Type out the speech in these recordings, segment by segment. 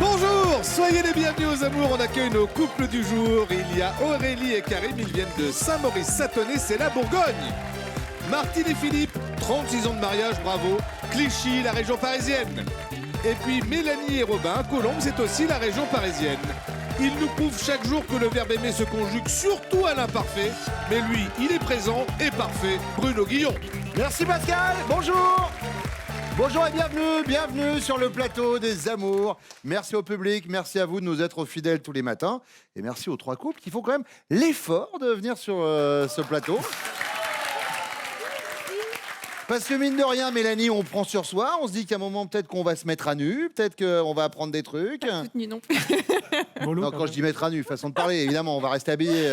Bonjour, soyez les bienvenus aux amours. On accueille nos couples du jour. Il y a Aurélie et Karim, ils viennent de Saint-Maurice-Satonnet, c'est la Bourgogne. Martine et Philippe, 36 ans de mariage, bravo. Clichy, la région parisienne. Et puis Mélanie et Robin, Colombes, c'est aussi la région parisienne. Ils nous prouvent chaque jour que le verbe aimer se conjugue surtout à l'imparfait. Mais lui, il est présent et parfait. Bruno Guillon. Merci Pascal, bonjour. Bonjour et bienvenue sur le plateau des amours. Merci au public, merci à vous de nous être fidèles tous les matins. Et merci aux trois couples qui font quand même l'effort de venir sur ce plateau. Parce que mine de rien, Mélanie, on prend sur soi. On se dit qu'à un moment, peut-être qu'on va se mettre à nu, peut-être qu'on va apprendre des trucs. Pas toute nue non. Non, quand je dis mettre à nu, façon de parler, évidemment, on va rester habillé.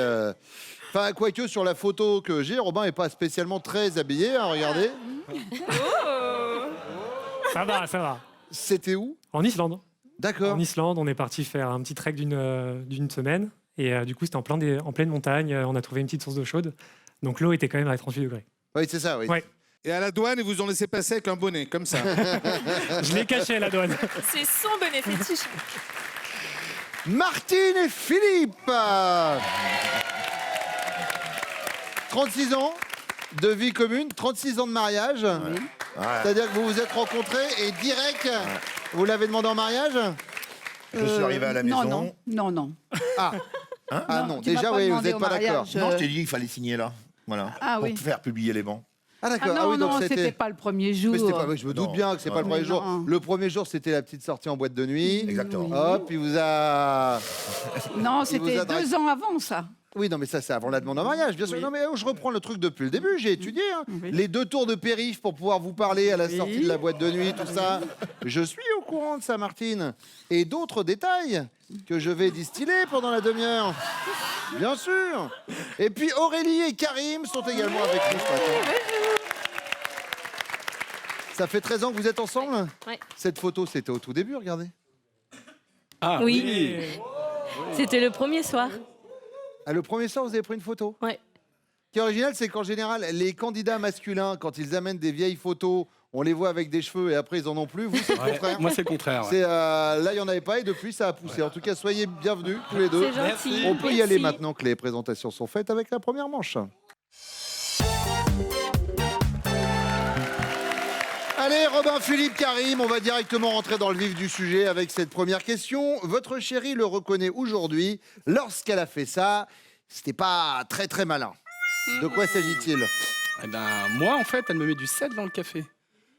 Enfin, quoique sur la photo que j'ai, Robin n'est pas spécialement très habillé, hein, regardez. Ça va. C'était où? En Islande. D'accord. En Islande, on est parti faire un petit trek d'une semaine. Et du coup, c'était en pleine montagne. On a trouvé une petite source d'eau chaude. Donc l'eau était quand même à 38 degrés. Oui, c'est ça, oui. Ouais. Et à la douane, ils vous ont laissé passer avec un bonnet, comme ça. Je l'ai caché à la douane. C'est son bonnet fétiche. Martine et Philippe 36 ans de vie commune, 36 ans de mariage. Ouais. C'est-à-dire que vous vous êtes rencontrés et direct, vous l'avez demandé en mariage? Je suis arrivé à la maison. Non. Ah, non, tu m'as déjà, pas oui, vous demandé n'êtes au pas d'accord. mariage. Non, je t'ai dit qu'il fallait signer là. Voilà. Ah pour oui. faire publier les bancs. Ah, Ah d'accord. non, oui, donc non, c'était pas le premier jour. Mais c'était pas, oui, je me doute Non. bien que c'est pas le Non, premier non. jour. Non. Le premier jour, c'était la petite sortie en boîte de nuit. Exactement. Hop, il vous a... Non, vous c'était a dragué. 2 ans avant ça. Oui, non, mais ça, c'est avant la demande en mariage, bien sûr. Oui. Non, mais je reprends le truc depuis le début. J'ai étudié hein. Oui. les 2 tours de périph' pour pouvoir vous parler à la Oui. sortie de la boîte de nuit, tout ça. Je suis au courant de ça, Martine. Et d'autres détails que je vais distiller pendant la demi-heure. Bien sûr. Et puis Aurélie et Karim sont également avec nous ce matin. Ça fait 13 ans que vous êtes ensemble? Ouais. Cette photo, c'était au tout début, regardez. Oui, c'était le premier soir. Ah, le premier soir, vous avez pris une photo? Ouais. Ce qui est original, c'est qu'en général, les candidats masculins, quand ils amènent des vieilles photos, on les voit avec des cheveux et après ils en ont plus. Vous, c'est le contraire. Moi, c'est le contraire. Ouais. C'est, là, il n'y en avait pas et depuis, ça a poussé. En tout cas, soyez bienvenus tous les deux. C'est gentil. On peut y aller Merci. maintenant que les présentations sont faites avec la première manche. Allez, Robin, Philippe, Karim, on va directement rentrer dans le vif du sujet avec cette première question. Votre chérie le reconnaît aujourd'hui. Lorsqu'elle a fait ça, c'était pas très très malin. De quoi s'agit-il? Eh ben, moi, en fait, elle me met du sel dans le café.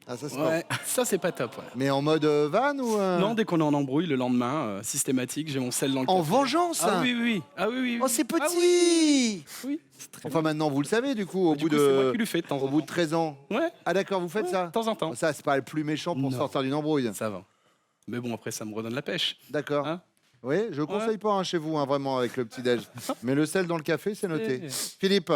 Ah, ça, c'est Ouais, ça, c'est pas top. Ouais. Mais en mode van ou Non, dès qu'on est en embrouille, le lendemain, systématique, j'ai mon sel dans le en café. vengeance? Ah oui. Ah oui. Oh, c'est petit. Ah oui. C'est très Enfin, maintenant, vous le savez, du coup, au Du bout coup, c'est moi de qui le fais de temps au en bout de temps. 13 ans. Ouais, Ah, d'accord, vous faites ça? de temps en temps. Ça, c'est pas le plus méchant pour Non. sortir d'une embrouille. Ça va. Mais bon, après, ça me redonne la pêche. D'accord. Hein? Oui, je conseille pas chez vous, hein, vraiment, avec le petit-déj. Mais le sel dans le café, c'est noté. Philippe?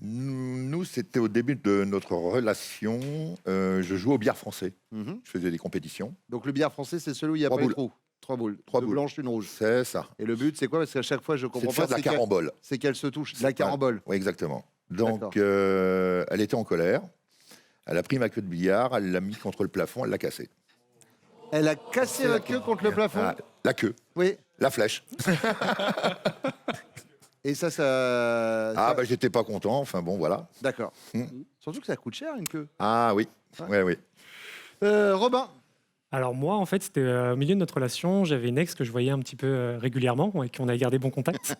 Nous, c'était au début de notre relation. Je jouais au billard français. Mhm. Je faisais des compétitions. Donc, le billard français, c'est celui où il n'y a Trois pas de boules. trou. 3 boules. 3 Deux boules. blanches, une rouge. C'est ça. Et le but, c'est quoi? Parce qu'à chaque fois, je C'est comprends de faire pas. de la carambole. C'est qu'elle se touche. La carambole. Oui, exactement. D'accord. Donc, elle était en colère. Elle a pris ma queue de billard, elle l'a mis contre le plafond, elle l'a cassée. Elle a cassé la queue contre le plafond. Ah, la queue, Oui. la flèche. Et ça. Ah, bah, j'étais pas content. Enfin, bon, voilà. D'accord. Mm. Surtout que ça coûte cher, une queue. Ah, oui. Oui. Robin? Alors moi, en fait, c'était au milieu de notre relation. J'avais une ex que je voyais un petit peu régulièrement et qu'on a gardé bon contact.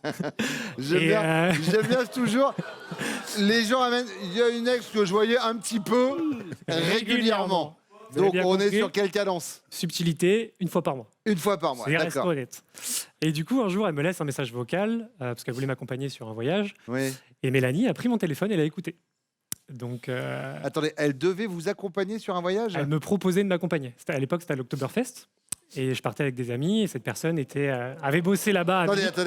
J'aime Et, bien toujours. Les gens amènent. Il y a une ex que je voyais un petit peu régulièrement. Vous avez Donc bien on est compris. sur quelle cadence? Subtilité, une fois par mois. Une fois par mois. C'est reste D'accord. honnête. Et du coup, un jour, elle me laisse un message vocal parce qu'elle voulait m'accompagner sur un voyage. Oui. Et Mélanie a pris mon téléphone et l'a écouté. Donc, Attendez, elle devait vous accompagner sur un voyage? elle me proposait de m'accompagner. À l'époque, c'était à l'Oktoberfest. Et je partais avec des amis et cette personne avait bossé là-bas. à Attendez, Munich.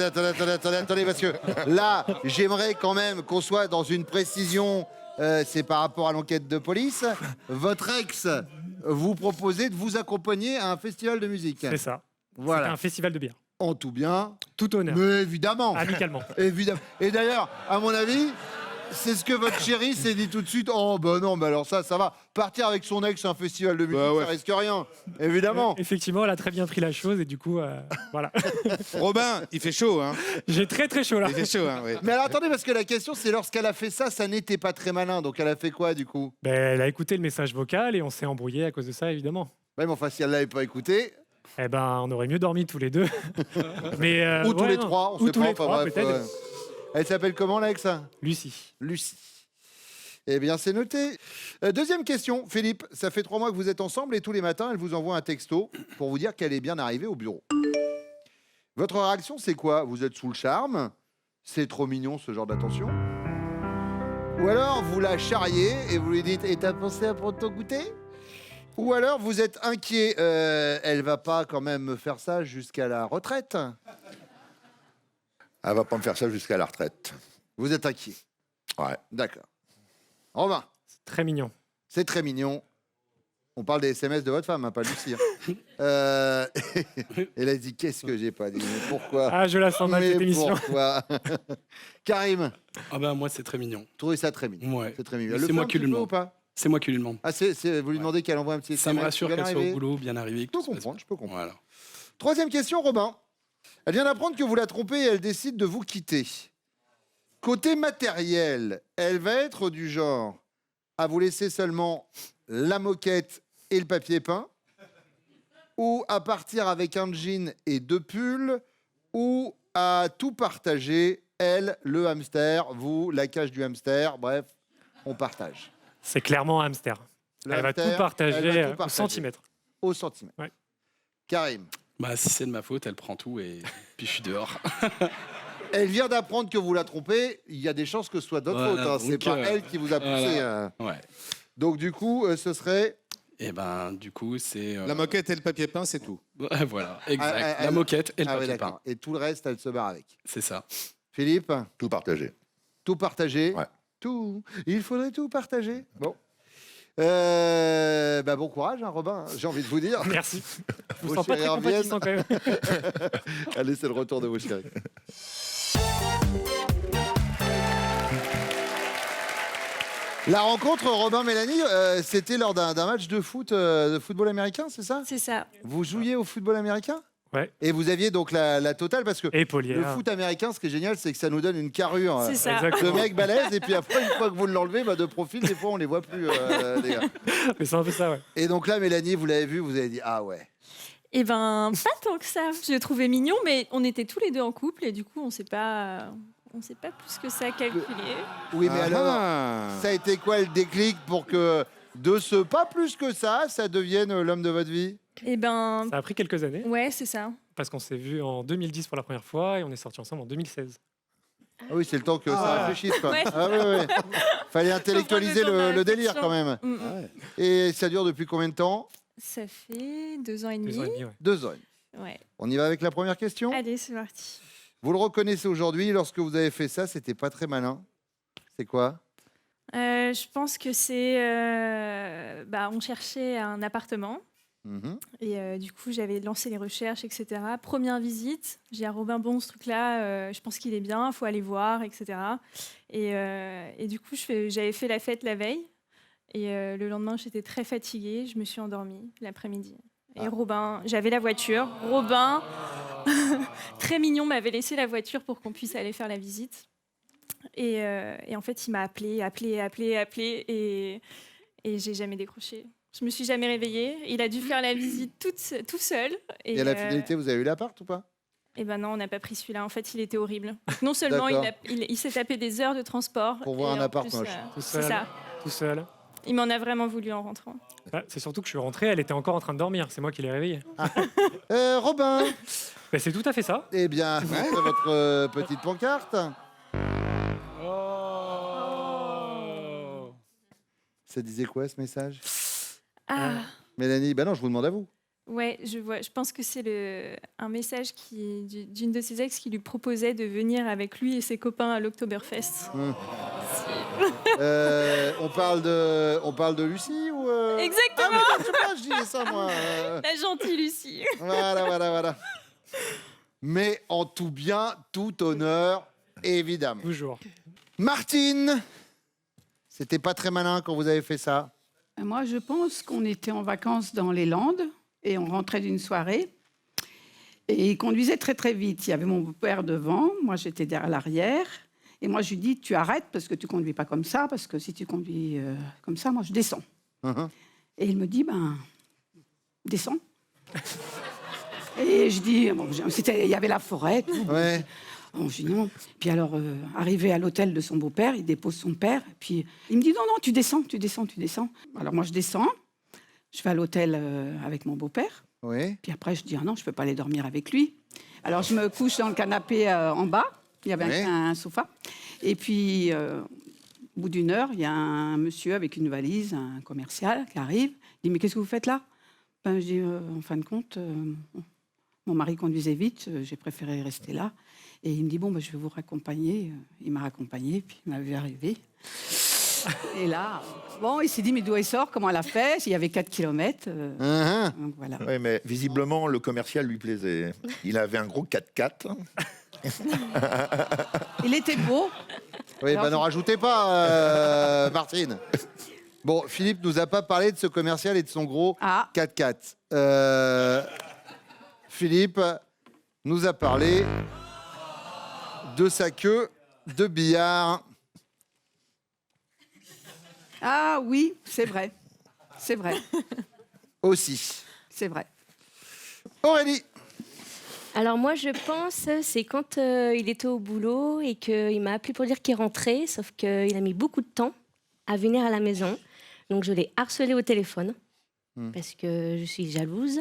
attendez, parce que là, j'aimerais quand même qu'on soit dans une précision. C'est par rapport à l'enquête de police. Votre ex vous proposait de vous accompagner à un festival de musique. C'est ça. C'était Voilà. un festival de bière. En tout bien. Tout honneur. Mais évidemment. Amicalement. Évidemment. Et d'ailleurs, à mon avis, c'est ce que votre chérie s'est dit tout de suite. Oh, bah non, mais alors ça va. Partir avec son ex à un festival de musique, Bah ouais. ça risque rien, évidemment. Effectivement, elle a très bien pris la chose et du coup, voilà. Robin, il fait chaud, hein. J'ai très très chaud là. Il fait chaud, hein, oui. Mais alors attendez, parce que la question, c'est lorsqu'elle a fait ça, ça n'était pas très malin. Donc elle a fait quoi, du coup? Ben, elle a écouté le message vocal et on s'est embrouillé à cause de ça, évidemment. Ouais, mais enfin, si elle l'avait pas écouté, Eh ben, on aurait mieux dormi tous les deux. Mais, ou tous ouais, les non. trois, on Ou sait tous pas, les enfin, trois, bref, peut-être. ouais. Elle s'appelle comment, l'ex? Lucie. Lucie. Eh bien, c'est noté. Deuxième question, Philippe. Ça fait 3 mois que vous êtes ensemble et tous les matins, elle vous envoie un texto pour vous dire qu'elle est bien arrivée au bureau. Votre réaction, c'est quoi? Vous êtes sous le charme? C'est trop mignon, ce genre d'attention? Ou alors, vous la charriez et vous lui dites « Et t'as pensé à prendre ton goûter ?» Ou alors, vous êtes inquiet. Elle va pas quand même me faire ça jusqu'à la retraite? Elle va pas me faire ça jusqu'à la retraite. Vous êtes inquiet. Ouais. D'accord. Romain, C'est très mignon. c'est très mignon. On parle des SMS de votre femme, hein, pas Lucie. Hein. Elle a dit qu'est-ce que j'ai pas dit? Mais pourquoi? Ah, je la sens mal Mais cette émission. pourquoi? Karim, Ah ben moi c'est très mignon. trouvez ça très mignon. Ouais. C'est très mignon. Mais Elle le c'est fait moi un qui petit lui peu ou demande. pas? C'est moi qui lui demande. Ah, vous lui demandez qu'elle envoie un petit Ça me SMS, rassure bien qu'elle soit arrivé. au boulot, bien arrivée. Je peux comprendre, je peux comprendre. Voilà. Troisième question, Robin. Elle vient d'apprendre que vous la trompez et elle décide de vous quitter. Côté matériel, elle va être du genre à vous laisser seulement la moquette et le papier peint, ou à partir avec un jean et 2 pulls, ou à tout partager, elle, le hamster, vous, la cage du hamster, bref, on partage. C'est clairement un hamster. Le Elle va hamster, tout partager elle va tout au partager. centimètre. Au centimètre. Ouais. Karim, Bah si c'est de ma faute, elle prend tout et puis je suis dehors. elle vient d'apprendre que vous la trompez, il y a des chances que ce soit d'autres Voilà, fautes, hein. C'est donc, pas elle qui vous a poussé. voilà. Ouais. Donc du coup, ce serait... Et ben du coup c'est La moquette et le papier peint, c'est tout. voilà, exact. Ah, La moquette et le Ah ouais, papier peint. d'accord. Et tout le reste, elle se barre avec. C'est ça. Philippe, Tout partagé. tout partager. Ouais. Tout. Il faudrait tout partager. Bon. Bon courage, hein, Robin, j'ai envie de vous dire. Merci. Je Vos vous sens pas chéris très reviennent. compatissant quand même. Allez, c'est le retour de vos chéris. La rencontre, Robin-Mélanie, c'était lors d'un match de football américain, c'est ça? C'est ça. Vous jouiez au football américain? Ouais. Et vous aviez donc la totale, parce que Et le Polière. foot américain, ce qui est génial, c'est que ça nous donne une carrure. C'est ça. Le mec balèze, et puis après, une fois que vous l'enlevez, de profil, des fois, on les voit plus, les gars. Mais c'est un peu ça, ouais. Et donc là, Mélanie, vous l'avez vu, vous avez dit, ah ouais. Eh ben, pas tant que ça. Je le trouvais mignon, mais on était tous les deux en couple et du coup, on s'est pas plus que ça calculé. Oui, mais alors, Ah. ça a été quoi le déclic pour que de ce pas plus que ça devienne l'homme de votre vie? Eh ben, Ça a pris quelques années ouais, c'est ça. parce qu'on s'est vu en 2010 pour la première fois et on est sortis ensemble en 2016. Ah oui, c'est le temps que ça réfléchisse, quoi. Ouais. Ah oui, oui. Fallait intellectualiser Faut prendre le temps de le délire, réflexion. quand même. Mm, mm. Et ça dure depuis combien de temps? Ça fait 2 ans et demi. 2 ans et demi, ouais. 2 ans. Ouais. On y va avec la première question? Allez, c'est parti. Vous le reconnaissez aujourd'hui, lorsque vous avez fait ça, c'était pas très malin. C'est quoi? Je pense que c'est. On cherchait un appartement. Mhm. Et du coup, j'avais lancé les recherches, etc. Première visite, j'ai dit à Robin, bon, ce truc-là, je pense qu'il est bien, il faut aller voir, etc. Et du coup, j'avais fait la fête la veille. Et le lendemain, j'étais très fatiguée, je me suis endormie l'après-midi. Et Robin, j'avais la voiture. Robin, très mignon, m'avait laissé la voiture pour qu'on puisse aller faire la visite. Et en fait, il m'a appelé, et j'ai jamais décroché. Je me suis jamais réveillée. Il a dû faire la visite tout seul. Et à la fidélité, vous avez eu l'appart ou pas? Eh ben non, on n'a pas pris celui-là. En fait, il était horrible. Non seulement D'accord. il s'est tapé des heures de transport. Pour voir et un en appart plus, moche. Tout c'est seul. ça. Tout seul. Il m'en a vraiment voulu en rentrant. Bah, c'est surtout que je suis rentré, elle était encore en train de dormir. C'est moi qui l'ai réveillée. Robin, Bah, c'est tout à fait ça. eh bien, c'est votre petite pancarte. Ça disait quoi, ce message? Ah, Mélanie, non, je vous demande à vous. ouais, je vois. Je pense que c'est un message d'une de ses ex qui lui proposait de venir avec lui et ses copains à l'Oktoberfest. On parle de Lucie ou Exactement. Ah, mais je sais pas, je disais ça, moi. La gentille Lucie. Voilà. Mais en tout bien, tout honneur, évidemment. Toujours. Martine, c'était pas très malin quand vous avez fait ça. Moi, je pense qu'on était en vacances dans les Landes et on rentrait d'une soirée. Et il conduisait très, très vite. Il y avait mon père devant, moi, j'étais derrière l'arrière. Et moi, je lui dis, tu arrêtes parce que tu conduis pas comme ça, parce que si tu conduis comme ça, moi, je descends. Et il me dit, descends. Et je dis, il y avait la forêt. Tout. Ouais. Bon, je dis non. Puis alors, arrivé à l'hôtel de son beau-père, il dépose son père. Puis il me dit, non, tu descends. Alors moi, je descends. Je vais à l'hôtel avec mon beau-père. Oui. Puis après, je dis, ah non, je peux pas aller dormir avec lui. Alors, je me couche dans le canapé en bas. Il y avait un sofa. Et puis, au bout d'une heure, il y a un monsieur avec une valise, un commercial, qui arrive. Il dit, mais qu'est-ce que vous faites là? Je dis, en fin de compte, mon mari conduisait vite, j'ai préféré rester là. Et il me dit, je vais vous raccompagner. Il m'a raccompagné, puis il m'a vu arriver. Et là, il s'est dit, mais d'où elle sort? Comment elle a fait? Il y avait 4 kilomètres. Donc voilà. Oui, mais visiblement, le commercial lui plaisait. Il avait un gros 4x4. Il était beau. Oui, Alors, n'en rajoutez pas, Martine. Bon, Philippe nous a pas parlé de ce commercial et de son gros 4x4. Philippe nous a parlé de sa queue de billard. Ah oui, c'est vrai. C'est vrai. Aussi. C'est vrai. Aurélie. Alors moi, je pense, c'est quand il était au boulot et qu'il m'a appelé pour dire qu'il rentrait, sauf qu'il a mis beaucoup de temps à venir à la maison. Donc je l'ai harcelé au téléphone parce que je suis jalouse.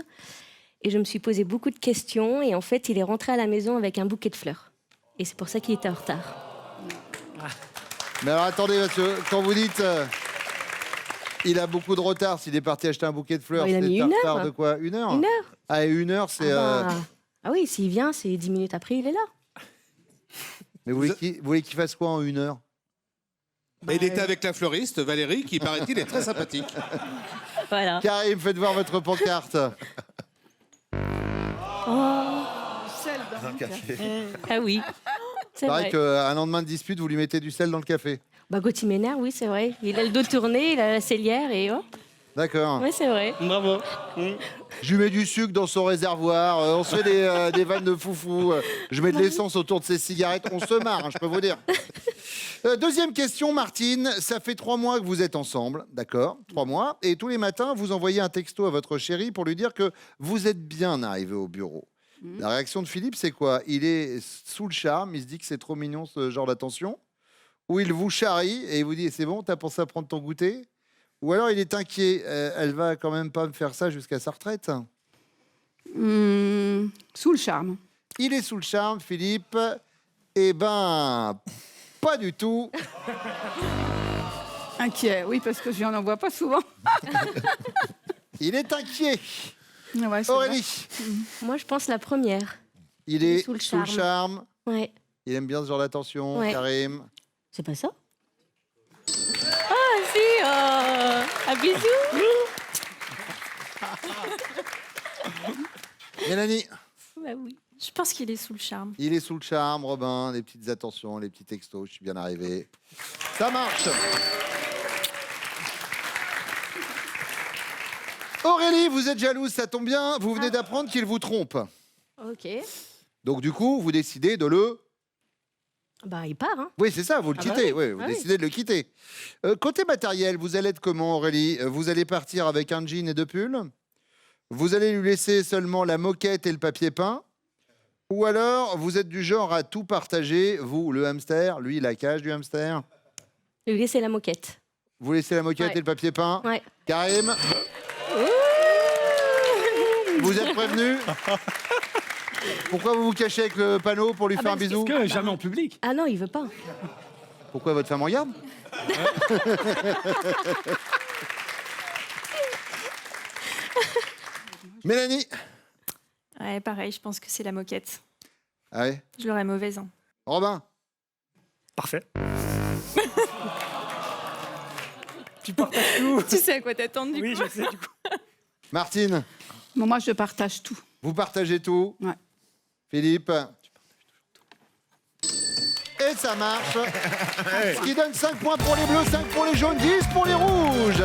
Et je me suis posé beaucoup de questions. Et en fait, il est rentré à la maison avec un bouquet de fleurs. Et c'est pour ça qu'il était en retard. Mais alors attendez, monsieur, quand vous dites il a beaucoup de retard, s'il est parti acheter un bouquet de fleurs, Il a mis c'est un 1 heure. retard de quoi? 1 heure? 1 heure. Ah, et 1 heure, c'est... Ah oui, s'il vient, c'est 10 minutes après, il est là. Mais vous voulez qu'il fasse quoi en 1 heure? Il était avec la fleuriste, Valérie, qui paraît-il est très sympathique. Voilà. Karim, faites voir votre pancarte. Ah oui, c'est Pareil vrai. qu'un lendemain de dispute, vous lui mettez du sel dans le café. Gauthier m'énerve, oui, c'est vrai. Il a le dos tourné, il a la cellière et hop. D'accord. Oui, c'est vrai. Bravo. Je lui mets du sucre dans son réservoir, on se fait des vannes de foufou, je mets de l'essence autour de ses cigarettes, on se marre, je peux vous dire. Deuxième question, Martine, ça fait 3 mois que vous êtes ensemble, d'accord? 3 mois, et tous les matins, vous envoyez un texto à votre chérie pour lui dire que vous êtes bien arrivé au bureau. La réaction de Philippe, c'est quoi? Il est sous le charme, il se dit que c'est trop mignon ce genre d'attention, ou il vous charrie et il vous dit, c'est bon, t'as pensé à prendre ton goûter? Ou alors il est inquiet, elle va quand même pas me faire ça jusqu'à sa retraite. Sous le charme. Il est sous le charme, Philippe. Eh ben, pas du tout. Inquiet, oui, parce que je n'en vois pas souvent. Il est inquiet. Ouais, c'est Aurélie, Moi, je pense la première. il est sous le sous le charme. Ouais. Il aime bien ce genre d'attention. Ouais. Karim. C'est pas ça? Ah, si! Un bisou! Mélanie, Bah oui. Je pense qu'il est sous le charme. il est sous le charme. Robin, les petites attentions, les petits textos. Je suis bien arrivé. Ça marche. Aurélie, vous êtes jalouse, ça tombe bien. Vous venez d'apprendre qu'il vous trompe. Ok. Donc du coup, vous décidez de le... Bah, il part, hein. Oui, c'est ça, vous le Ah bah quittez. oui. Oui, vous Ah oui. décidez de le quitter. Côté matériel, vous allez être comment, Aurélie? Vous allez partir avec un jean et 2 pulls? Vous allez lui laisser seulement la moquette et le papier peint? Ou alors, vous êtes du genre à tout partager, vous, le hamster, lui, la cage du hamster? Lui laisser la moquette. Vous laissez la moquette Ouais. et le papier peint? Ouais. Karim, vous êtes prévenu? Pourquoi vous vous cachez avec le panneau pour lui faire un bisou? Que jamais en public. Ah non, il veut pas. Pourquoi votre femme regarde? Mélanie? Ouais, pareil, je pense que c'est la moquette. Ah ouais. Je l'aurais mauvaise. Hein. Robin? Parfait. Tu partages tout. Tu sais à quoi t'attendre du Oui, coup. je sais, du coup. Martine? Bon, moi, je partage tout. Vous partagez tout? Ouais. Philippe? Et ça marche. Ce qui donne 5 points pour les bleus, 5 pour les jaunes, 10 pour les rouges.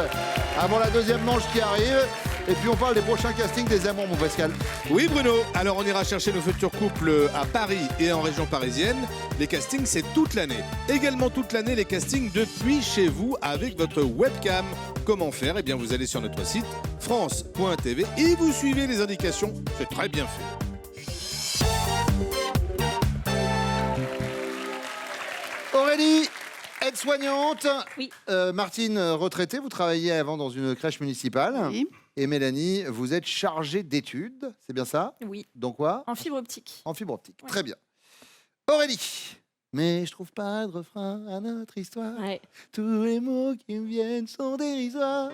Avant la deuxième manche qui arrive. Et puis on parle des prochains castings des amours, mon Pascal. Oui Bruno, alors on ira chercher nos futurs couples à Paris et en région parisienne. Les castings c'est toute l'année. Également toute l'année les castings depuis chez vous avec votre webcam. Comment faire? Eh bien vous allez sur notre site france.tv et vous suivez les indications, c'est très bien fait. Aurélie, aide-soignante. Oui. Martine, retraitée, vous travailliez avant dans une crèche municipale. Oui. Et Mélanie, vous êtes chargée d'études, c'est bien ça? Oui, Dans quoi? en fibre optique. En fibre optique. Ouais. Très bien. Aurélie, mais je trouve pas de refrain à notre histoire. Ouais, Tous les mots qui me viennent sont dérisoires.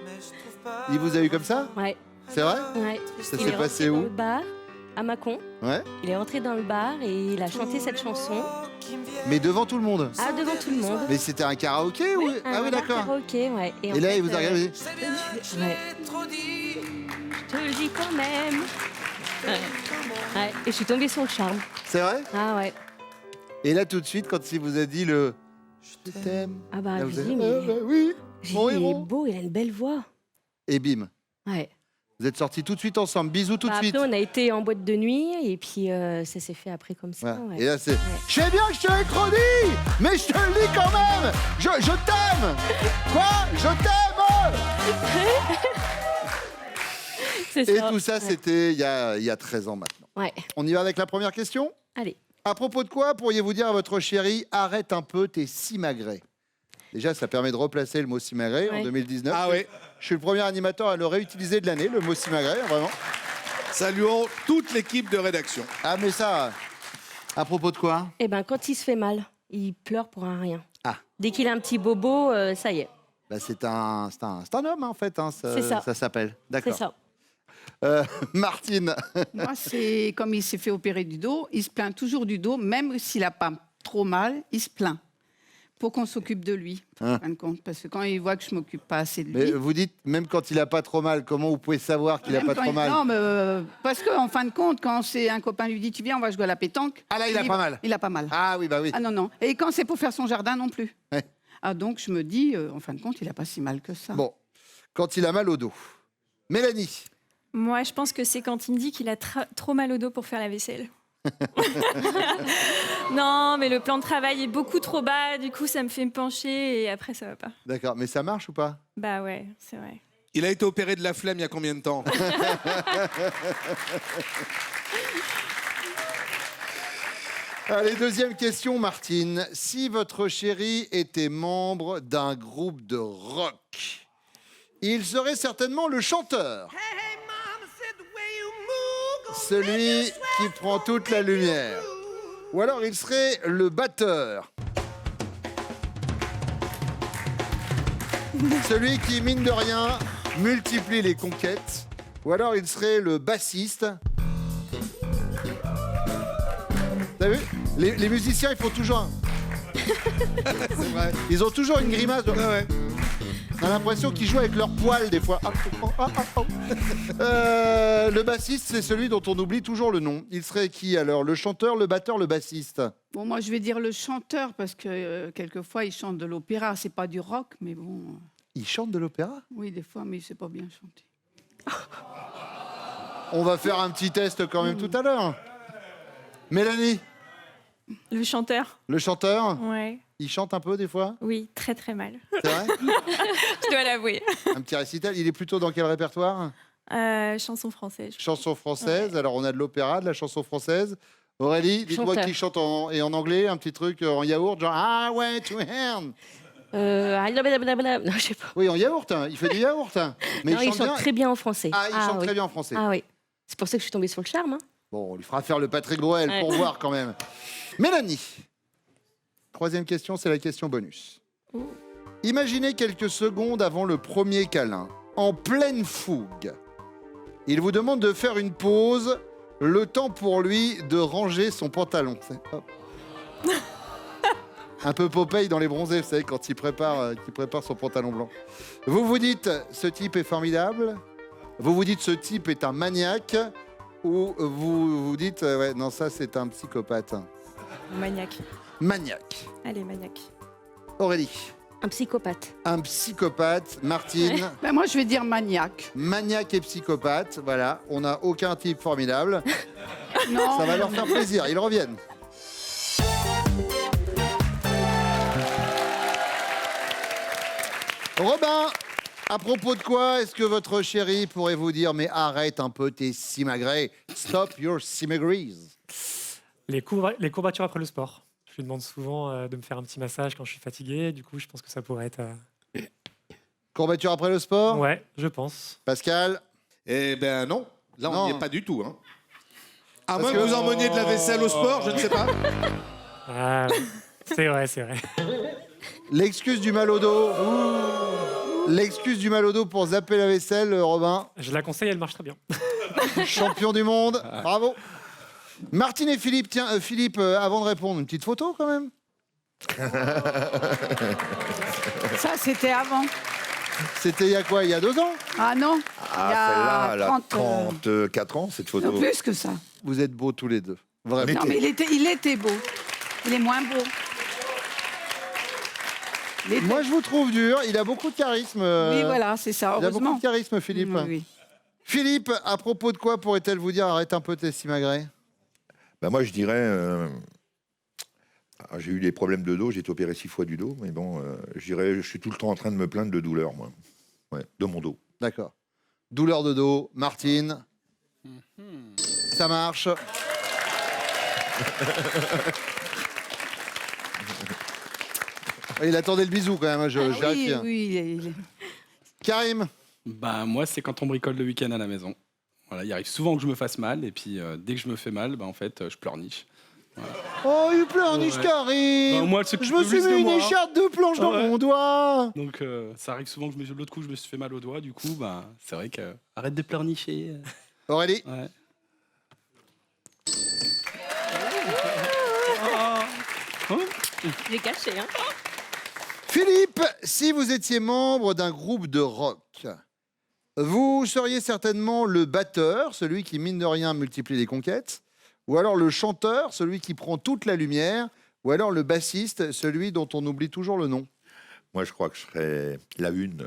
Il vous a eu comme ça? ouais, C'est vrai? ouais. Ça Il s'est est passé rentré dans où? le bar, à Mâcon. Ouais. Il est rentré dans le bar et il a chanté cette chanson. Mais devant tout le monde. Ah, devant tout le monde. Mais c'était un karaoké ou... Ah oui, Un bar d'accord. karaoké, ouais. Et en là, fait, il vous a regardé. Ouais. Je te le dis quand même. Ouais. Ouais. Et je suis tombée sur le charme. C'est vrai? Ah ouais. Et là, tout de suite, quand il vous a dit le je t'aime. Ah bah, Là, vous j'ai avez dit, dit, mais... oui, j'ai mon dit, il est héros. beau, il a une belle voix. Et bim, Ouais. vous êtes sortis tout de suite ensemble. Bisous tout de Bah, suite. après, on a été en boîte de nuit et puis ça s'est fait après comme ça. Voilà. Ouais. Et là, c'est. Ouais. Je sais bien que je te l'ai trop dit, mais je te le dis quand même. Je t'aime. Quoi? Je t'aime. C'est Et ça. tout ça, Ouais. c'était il y a 13 ans maintenant. Ouais. On y va avec la première question? Allez. À propos de quoi pourriez-vous dire à votre chérie, arrête un peu tes simagrées? Déjà, ça permet de replacer le mot simagrée en Ouais. 2019. Ah oui, Je suis le premier animateur à le réutiliser de l'année, le mot simagrée, vraiment. saluons toute l'équipe de rédaction. Ah, mais ça, à propos de quoi? Eh ben, quand il se fait mal, il pleure pour un rien. Ah. Dès qu'il a un petit bobo, ça y est. Bah, c'est un homme, hein, en fait. Hein, C'est ça. Ça s'appelle. C'est D'accord. ça. Martine. Moi, c'est comme il s'est fait opérer du dos, il se plaint toujours du dos, même s'il n'a pas trop mal, il se plaint. Pour qu'on s'occupe de lui, en fin de compte. Parce que quand il voit que je ne m'occupe pas assez de lui. Mais vous dites, même quand il a pas trop mal, comment vous pouvez savoir qu'il a même pas quand trop mal? Non, mais parce qu'en fin de compte, quand c'est un copain lui dit tu viens, on va jouer à la pétanque. Ah là, il a pas mal. Il a pas mal. Ah oui, bah oui. Ah non, non. Et quand c'est pour faire son jardin non plus. Ouais. Ah donc je me dis, en fin de compte, il a pas si mal que ça. Bon, quand il a mal au dos. Mélanie. Moi, je pense que c'est quand il me dit qu'il a trop mal au dos pour faire la vaisselle. Non, mais le plan de travail est beaucoup trop bas, du coup ça me fait me pencher et après ça va pas. D'accord, mais ça marche ou pas? Bah ouais, c'est vrai. Il a été opéré de la flemme il y a combien de temps? Allez, deuxième question, Martine. Si votre chéri était membre d'un groupe de rock, il serait certainement le chanteur. Celui qui prend toute la lumière. Ou alors il serait le batteur. Celui qui, mine de rien, multiplie les conquêtes. Ou alors il serait le bassiste. T'as vu? Les musiciens, ils font toujours un... C'est vrai. Ils ont toujours une grimace. De... Ah ouais. On a l'impression qu'ils jouent avec leurs poils des fois. Le bassiste, c'est celui dont on oublie toujours le nom. Il serait qui alors? Le chanteur, le batteur, le bassiste? Bon, moi je vais dire le chanteur parce que quelquefois il chante de l'opéra. C'est pas du rock, mais bon. Il chante de l'opéra? Oui, des fois, mais il sait pas bien chanter. On va faire un petit test quand même tout à l'heure. Mélanie, Le chanteur? le chanteur, Ouais. il chante un peu des fois? Oui, très très mal. C'est vrai? Je dois l'avouer. Un petit récital. Il est plutôt dans quel répertoire? Chanson française. Chanson française. Alors on a de l'opéra, de la chanson française. Aurélie, dites-moi Chanteur. qui chante en anglais, un petit truc en yaourt, genre I went to hell. Non, je sais pas. Oui, en yaourt, hein. Il fait du yaourt. Hein. Mais Non, il chante chante bien. très bien en français. Ah, il chante oui. très bien en français. Ah oui. C'est pour ça que je suis tombée sur le charme. Hein. Bon, on lui fera faire le Patrick Bruel pour Ouais. voir quand même. Mélanie, troisième question, c'est la question bonus. Imaginez quelques secondes avant le premier câlin, en pleine fougue. Il vous demande de faire une pause, le temps pour lui de ranger son pantalon. Hop. Un peu Popeye dans Les Bronzés, vous savez, quand il prépare son pantalon blanc. Vous vous dites, ce type est formidable. Vous vous dites, ce type est un maniaque. Ou vous vous dites, ouais, non, ça, c'est un psychopathe. Maniaque. Maniaque. Allez, maniaque. Aurélie. Un psychopathe. Un psychopathe. Martine. Ben, moi, je vais dire maniaque. Maniaque et psychopathe. Voilà, on n'a aucun type formidable. Non. Ça va leur faire plaisir, ils reviennent. Robin, à propos de quoi est-ce que votre chérie pourrait vous dire mais arrête un peu tes simagrées, stop your simagrees. Les courbatures après le sport. Je lui demande souvent de me faire un petit massage quand je suis fatigué. Du coup, je pense que ça pourrait être... Courbature après le sport. Ouais, je pense. Pascal. Eh ben non, là on Non. n'y est pas du tout. Hein. À Parce moins que que- vous emmeniez de la vaisselle au sport, je ne sais pas. Ah, c'est vrai, c'est vrai. L'excuse du mal au dos. L'excuse du mal au dos pour zapper la vaisselle, Robin. Je la conseille, elle marche très bien. Champion du monde. Bravo. Martine et Philippe, tiens, Philippe, avant de répondre, une petite photo quand même. Ça, c'était avant. C'était il y a quoi? Il y a 2 ans? Ah non. Ah, il y celle-là, a elle a 34 ans, cette photo. Non, plus que ça. Vous êtes beaux tous les deux. Vraiment. Non, mais il était beau. Il est moins beau. Il était- Moi, je vous trouve dur. Il a beaucoup de charisme. Oui, voilà, c'est ça, Il a beaucoup heureusement. de charisme, Philippe. Oui, oui. Philippe, à propos de quoi pourrait-elle vous dire arrête un peu tes simagrées? Ben moi, je dirais... j'ai eu des problèmes de dos, j'ai été opéré 6 fois du dos, mais bon, je dirais, je suis tout le temps en train de me plaindre de douleur, moi. Ouais, de mon dos. D'accord. Douleur de dos, Martine. Ça marche. Il attendait le bisou quand même, je Oui, vérifie. oui, il est- Karim, Bah, moi, c'est quand on bricole le week-end à la maison. Voilà, il arrive souvent que je me fasse mal, et puis dès que je me fais mal, bah, en fait, je pleurniche. oh, il pleurniche Ouais. Karim. Bah, moi, elle s'occupe Je me suis plus de mis une moi. écharpe de planche dans Ouais. mon doigt. Donc, ça arrive souvent que l'autre coup, je me suis fait mal au doigt, du coup, bah, c'est vrai que arrête de pleurnicher. Aurélie, Ouais. J'ai caché, hein. Philippe, si vous étiez membre d'un groupe de rock, vous seriez certainement le batteur, celui qui, mine de rien, multiplie les conquêtes, ou alors le chanteur, celui qui prend toute la lumière, ou alors le bassiste, celui dont on oublie toujours le nom. Moi, je crois que je serais la une.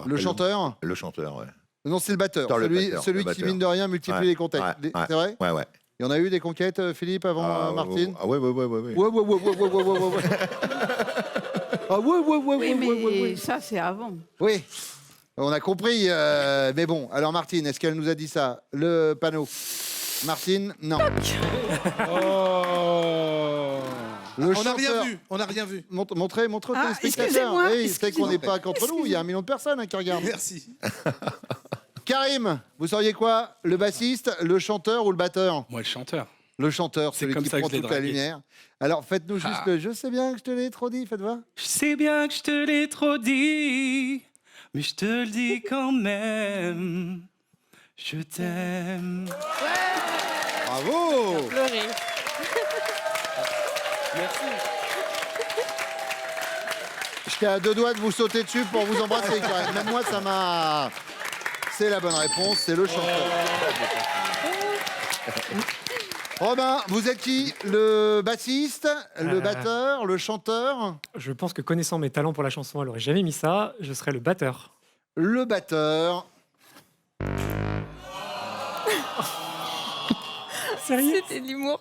Le chanteur? Le chanteur, ouais. Non, c'est le batteur, Dans le celui, batteur, celui le qui, batteur. mine de rien, multiplie Ouais, les conquêtes. ouais, ouais. C'est vrai? Ouais, ouais. Il y en a eu des conquêtes, Philippe, avant Martine? Ah ouais. Ouais, ouais, ouais, ouais. Ah ouais, ouais, ouais, Oui, ouais, mais ouais, ouais, ouais. ça, c'est avant. Oui, on a compris. Mais bon, alors Martine, est-ce qu'elle nous a dit ça? Le panneau. Martine, non. Le On n'a chanteur. rien vu, on n'a rien vu. Montrez aux Ah, téléspectateurs. excusez-moi, Oui, c'est qu'on n'est excusez-moi. pas qu'entre nous, il y a 1 million de personnes qui regardent. Merci. Karim, vous seriez quoi? Le bassiste, le chanteur ou le batteur? Moi, le chanteur. Le chanteur, C'est celui comme qui ça que prend je l'ai toute la dragué. lumière. Alors faites-nous juste Ah. le je sais bien que je te l'ai trop dit, faites voir. Je sais bien que je te l'ai trop dit, mais je te le dis quand même. Je t'aime. Bravo. Pleurer. J'étais à 2 doigts de vous sauter dessus pour vous embrasser, Karim. Même moi, ça m'a... C'est la bonne réponse, c'est le chanteur. Robin, vous êtes qui? Le bassiste, le batteur, le chanteur? Je pense que connaissant mes talents pour la chanson, elle aurait jamais mis ça. Je serais le batteur. Le batteur. Sérieux? C'était de l'humour.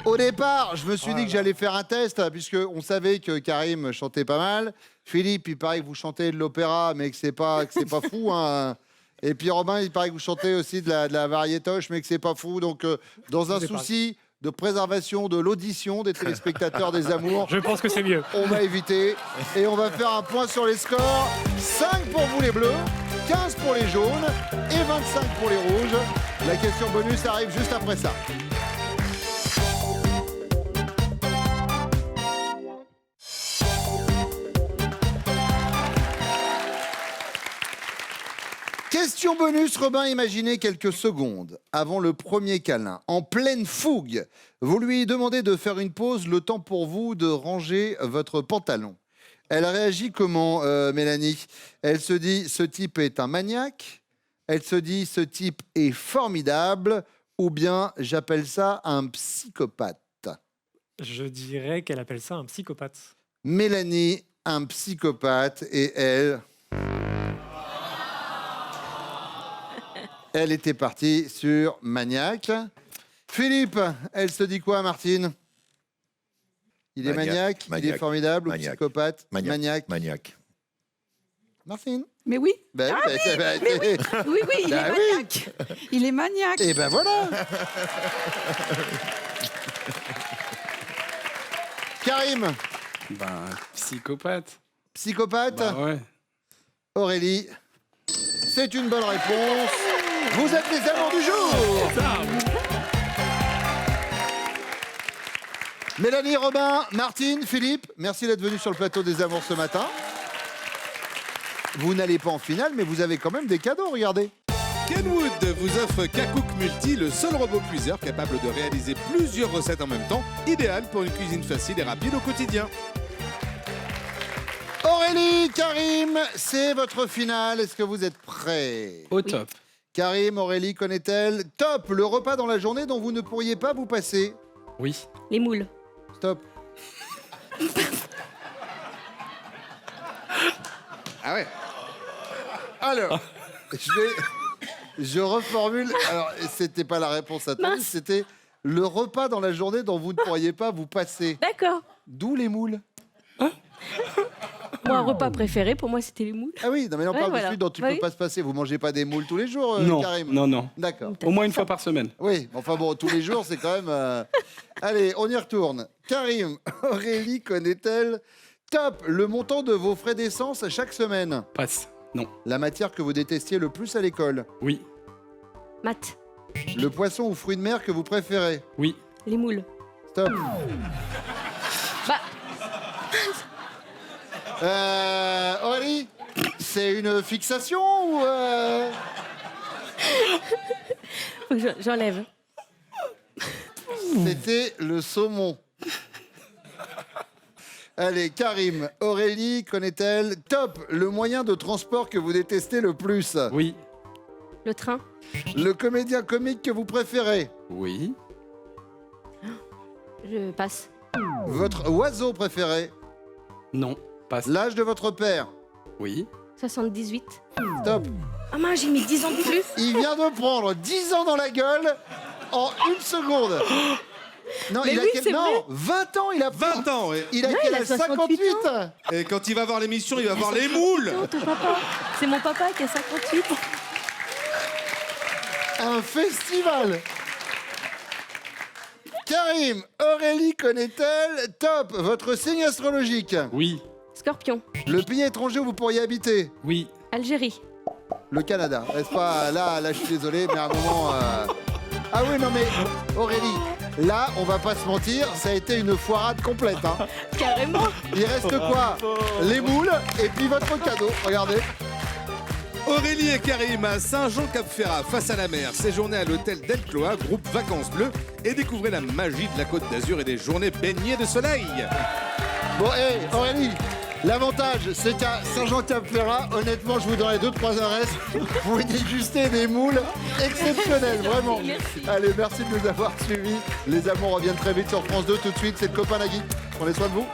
Au départ, je me suis dit que j'allais faire un test, puisqu'on savait que Karim chantait pas mal. Philippe, il paraît que vous chantez de l'opéra, mais que c'est pas fou. Hein. Et puis Robin, il paraît que vous chantez aussi de la variétoche, mais que c'est pas fou. Donc, dans un C'est pas- souci de préservation de l'audition des téléspectateurs des Amours, Je pense que c'est mieux. on va éviter. Et on va faire un point sur les scores. 5 pour vous les bleus, 15 pour les jaunes et 25 pour les rouges. La question bonus arrive juste après ça. Question bonus, Robin, imaginez quelques secondes avant le premier câlin. En pleine fougue, vous lui demandez de faire une pause, le temps pour vous de ranger votre pantalon. Elle réagit comment, Mélanie? Elle se dit, ce type est un maniaque. Elle se dit, ce type est formidable. Ou bien, j'appelle ça un psychopathe. Je dirais qu'elle appelle ça un psychopathe. Mélanie, un psychopathe, et elle... Elle était partie sur Maniaque. Philippe, elle se dit quoi, Martine? Il est maniaque, il est Maniaque. formidable, ou Maniaque. psychopathe? Maniaque. Maniaque. Martine? Mais oui, Ben, oui, il Bah est oui. maniaque. Il est maniaque. Et ben voilà. Karim, Ben, psychopathe. psychopathe. Bah ouais. Aurélie, c'est une bonne réponse. Vous êtes les amours du jour. Mélanie, Robin, Martine, Philippe, merci d'être venus sur le plateau des amours ce matin. Vous n'allez pas en finale, mais vous avez quand même des cadeaux, regardez. Kenwood vous offre Kakook Multi, le seul robot cuiseur capable de réaliser plusieurs recettes en même temps, idéal pour une cuisine facile et rapide au quotidien. Aurélie, Karim, c'est votre finale. Est-ce que vous êtes prêts? Au top. Karim, Aurélie, connaît-elle? Top, le repas dans la journée dont vous ne pourriez pas vous passer. Oui. Les moules. Stop. Ah ouais. Alors, je reformule. Alors, c'était pas la réponse attendue, Mince. c'était le repas dans la journée dont vous ne pourriez pas vous passer. D'accord. D'où les moules. Moi, un repas préféré, pour moi, c'était les moules. Ah oui, non mais on Ouais, parle voilà. de celui dont tu Bah peux oui. pas se passer. Vous mangez pas des moules tous les jours, Non, Karim? non, non. D'accord. Au moins une fois par semaine. Oui, enfin bon, tous les jours, c'est quand même... Allez, on y retourne. Karim, Aurélie connaît-elle? Top, le montant de vos frais d'essence chaque semaine. Passe. Non. La matière que vous détestiez le plus à l'école. Oui. Maths. Le poisson ou fruit de mer que vous préférez. Oui. Les moules. Stop. Bah, Aurélie, c'est une fixation ou... faut que j'enlève. C'était le saumon. Allez, Karim, Aurélie connaît-elle? Top, le moyen de transport que vous détestez le plus. Oui. Le train. Le comédien comique que vous préférez. Oui. Je passe. Votre oiseau préféré. Non. Passe. L'âge de votre père. Oui. 78. Stop. Ah mince, j'ai mis 10 ans de plus. Il vient de prendre 10 ans dans la gueule en une seconde. Non, Mais il a oui, quel... c'est Non, vrai. 20 ans, il a 20 ans, oui. Il a Ouais, quel il a âge? 68 58. Et quand il va voir l'émission, il va voir les moules. Non, ton papa. C'est mon papa qui a 58. Un festival. Karim, Aurélie connaît-elle? Top, votre signe astrologique. Oui. Scorpion. Le pays étranger où vous pourriez habiter. Oui. Algérie. Le Canada. N'est-ce pas? Là, je suis désolé, mais à un moment... Ah oui, non mais, Aurélie, là, on va pas se mentir, ça a été une foirade complète. Hein. Carrément. Il reste quoi? Les moules et puis votre cadeau. Regardez. Aurélie et Karim à Saint-Jean-Cap-Ferrat, face à la mer. Séjournez à l'hôtel Delcloa, groupe Vacances Bleues, et découvrez la magie de la Côte d'Azur et des journées baignées de soleil. Bon, hé, Aurélie, l'avantage, c'est qu'à Saint-Jean-Cap-Ferrat, honnêtement, je vous donnerai 2-3 adresses. Vous pouvez déguster des moules exceptionnelles, vraiment. Merci. Allez, merci de nous avoir suivis. Les amours reviennent très vite sur France 2. Tout de suite, c'est le copain Nagui. Prenez soin de vous.